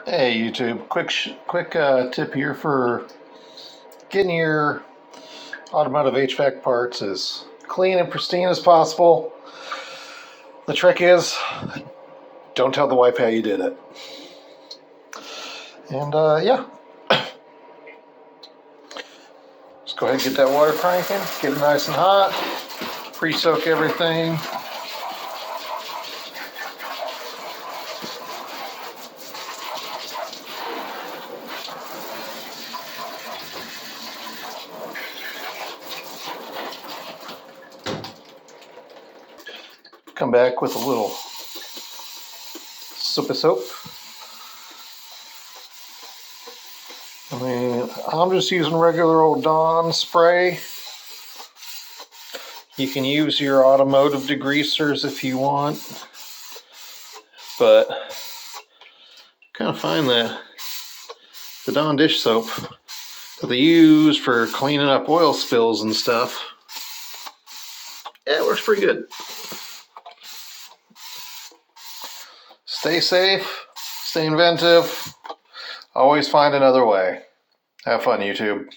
Hey YouTube, quick tip here for getting your automotive HVAC parts as clean and pristine as possible. The trick is, don't tell the wife how you did it. And yeah, just go ahead and get that water cranking, get it nice and hot, pre-soak everything. Come back with a little Super Soap. I'm just using regular old Dawn spray. You can use your automotive degreasers if you want, but kind of find that the Dawn dish soap that they use for cleaning up oil spills and stuff, yeah, it works pretty good. Stay safe, stay inventive, always find another way. Have fun, YouTube.